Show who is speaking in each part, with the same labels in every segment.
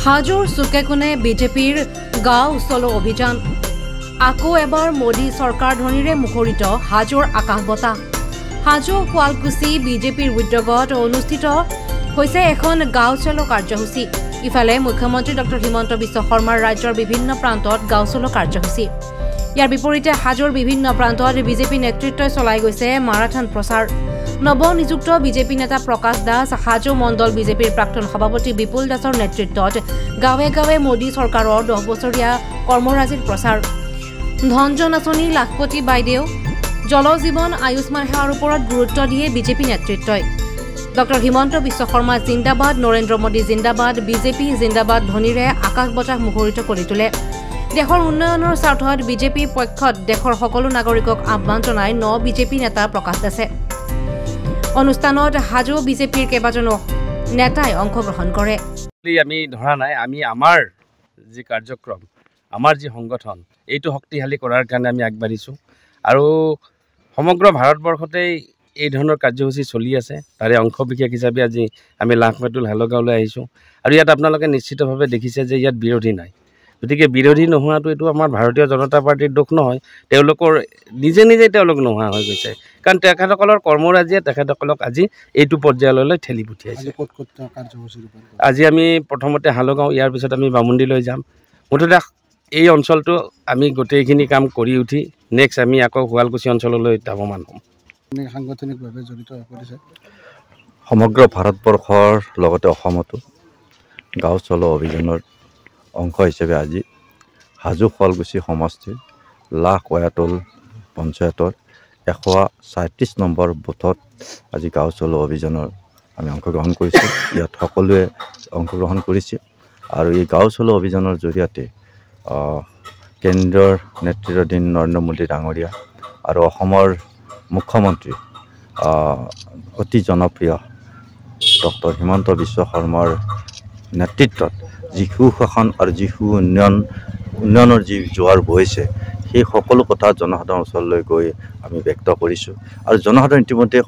Speaker 1: হাজোৰ চুকে কোণে বিজেপিৰ গাঁও চলো অভিযান আকৌ এবাৰ মোদী চৰকাৰ ধ্বনিৰে মুখৰিত হাজোৰ আকাশ বঁটা হাজো শুৱালকুছি বিজেপিৰ উদ্যোগত অনুষ্ঠিত হৈছে এখন গাঁও চলো কাৰ্যসূচী ইফালে মুখ্যমন্ত্ৰী ডক্টৰ হিমন্ত বিশ্ব শৰ্মাৰ ৰাজ্যৰ বিভিন্ন প্ৰান্তত গাঁও চলো কাৰ্যসূচী ইয়াৰ বিপৰীতে হাজোৰ বিভিন্ন প্ৰান্তত বিজেপি নেতৃত্বই চলাই গৈছে মাৰাথন প্ৰচাৰ নৱনিযুক্ত বিজেপি নেতা প্ৰকাশ দাস হাজো মণ্ডল বিজেপিৰ প্ৰাক্তন সভাপতি বিপুল দাসৰ নেতৃত্বত গাঁৱে গাঁৱে মোদী চৰকাৰৰ 10 বছৰীয়া কৰ্মৰাজিৰ প্ৰচাৰ ধনজন আঁচনি লাখপতি বাইদেউ জল জীৱন আয়ুষ্মান সেৱাৰ ওপৰত গুৰুত্ব দিয়ে বিজেপি নেতৃত্বই ডক্টৰ হিমন্ত বিশ্ব শৰ্মা জিন্দাবাদ নৰেন্দ্ৰ মোদী জিন্দাবাদ বিজেপি জিন্দাবাদ ধ্বনিৰে আকাশ বঁটাক মুখৰিত কৰি তোলে দেশৰ উন্নয়নৰ স্বাৰ্থত বিজেপি পক্ষত দেশৰ সকলো নাগৰিকক আহ্বান জনাই বিজেপি নেতা প্ৰকাশ দাসে অনুষ্ঠানত হাজো বিজেপিৰ কেইবাজনো নেতাই অংশগ্ৰহণ কৰে
Speaker 2: আমি ধৰা নাই আমি আমাৰ যি কাৰ্যক্ৰম আমাৰ যি সংগঠন এইটো শক্তিশালী কৰাৰ কাৰণে আমি আগবাঢ়িছোঁ আৰু সমগ্ৰ ভাৰতবৰ্ষতেই এই ধৰণৰ কাৰ্যসূচী চলি আছে তাৰে অংশ বিশেষ হিচাপে আজি আমি লাখমেতুল হালগাঁৱলৈ আহিছোঁ আৰু ইয়াত আপোনালোকে নিশ্চিতভাৱে দেখিছে যে ইয়াত বিৰোধী নাই গতিকে বিৰোধী নোহোৱাটো এইটো আমাৰ ভাৰতীয় জনতা পাৰ্টিৰ দুখ নহয় তেওঁলোকৰ নিজে নিজে তেওঁলোক নোহোৱা হৈ গৈছে কাৰণ তেখেতসকলৰ কৰ্মৰাজিয়ে তেখেতসকলক আজি এইটো পৰ্যায়লৈ ঠেলি পঠিয়াইছে আজি আমি প্ৰথমতে হালগাঁও ইয়াৰ পিছত আমি বামুণ্ডীলৈ যাম মুঠতে এই অঞ্চলটো আমি গোটেইখিনি কাম কৰি উঠি নেক্সট আমি আকৌ শুৱালকুছি অঞ্চললৈ ধাৱমান হ'ম
Speaker 3: সাংগঠনিকভাৱে জড়িত হৈ পৰিছে
Speaker 4: সমগ্ৰ ভাৰতবৰ্ষৰ লগতে অসমতো গাঁও চলো অভিযানৰ অংশ হিচাপে আজি হাজো শুৱালকুছি সমষ্টিৰ লাখ কয়াতল পঞ্চায়তৰ 137 নম্বৰ বুথত আজি গাঁও চলো অভিযানৰ আমি অংশগ্ৰহণ কৰিছোঁ ইয়াত সকলোৱে অংশগ্ৰহণ কৰিছে আৰু এই গাঁও চলো অভিযানৰ জৰিয়তে কেন্দ্ৰৰ নেতৃত্বাধীন নৰেন্দ্ৰ মোদী ডাঙৰীয়া আৰু অসমৰ মুখ্যমন্ত্ৰী অতি জনপ্ৰিয় ডক্টৰ হিমন্ত বিশ্ব শৰ্মাৰ নেতৃত্বত যি সুশাসন আৰু যি উন্নয়নৰ যি জোৱাৰ বৈছে সেই সকলো কথা জনসাধাৰণৰ ওচৰলৈ গৈ আমি ব্যক্ত কৰিছোঁ আৰু জনসাধাৰণ ইতিমধ্যে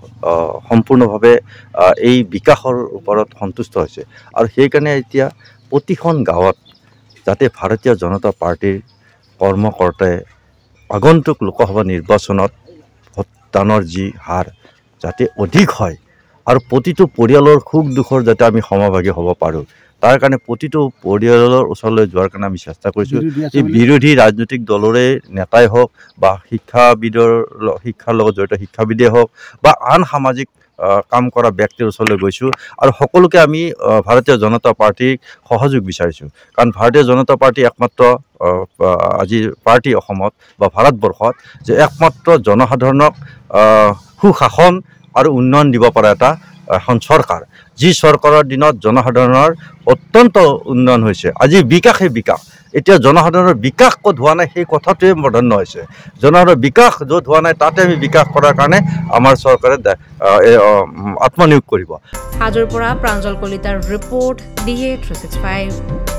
Speaker 4: সম্পূৰ্ণভাৱে এই বিকাশৰ ওপৰত সন্তুষ্ট হৈছে আৰু সেইকাৰণে এতিয়া প্ৰতিখন গাঁৱত যাতে ভাৰতীয় জনতা পাৰ্টিৰ কৰ্মকৰ্তাই আগন্তুক লোকসভা নিৰ্বাচনত ভোটদানৰ যি হাৰ যাতে অধিক হয় আৰু প্ৰতিটো পৰিয়ালৰ সুখ দুখৰ যাতে আমি সমভাগী হ'ব পাৰোঁ তাৰ কাৰণে প্ৰতিটো পৰিয়ালৰ ওচৰলৈ যোৱাৰ কাৰণে আমি চেষ্টা কৰিছোঁ এই বিৰোধী ৰাজনৈতিক দলৰে নেতাই হওক বা শিক্ষাৰ লগত জড়িত শিক্ষাবিদে হওক বা আন সামাজিক কাম কৰা ব্যক্তিৰ ওচৰলৈ গৈছোঁ আৰু সকলোকে আমি ভাৰতীয় জনতা পাৰ্টিক সহযোগ বিচাৰিছোঁ কাৰণ ভাৰতীয় জনতা পাৰ্টি একমাত্ৰ আজি পাৰ্টি অসমত বা ভাৰতবৰ্ষত যে একমাত্ৰ জনসাধাৰণক সুশাসন আৰু উন্নয়ন দিব পৰা এটা এখন চৰকাৰ যি চৰকাৰৰ দিনত জনসাধাৰণৰ অত্যন্ত উন্নয়ন হৈছে আজি বিকাশে বিকাশ এতিয়া জনসাধাৰণৰ বিকাশ ক'ত হোৱা নাই সেই কথাটোৱে প্ৰাধান্য হৈছে জনসাধাৰণৰ বিকাশ য'ত হোৱা নাই তাতে আমি বিকাশ কৰাৰ কাৰণে আমাৰ চৰকাৰে আত্মনিয়োগ কৰিব
Speaker 1: হাজোৰ পৰা প্ৰাঞ্জল কলিতাৰ ৰিপৰ্ট DA 365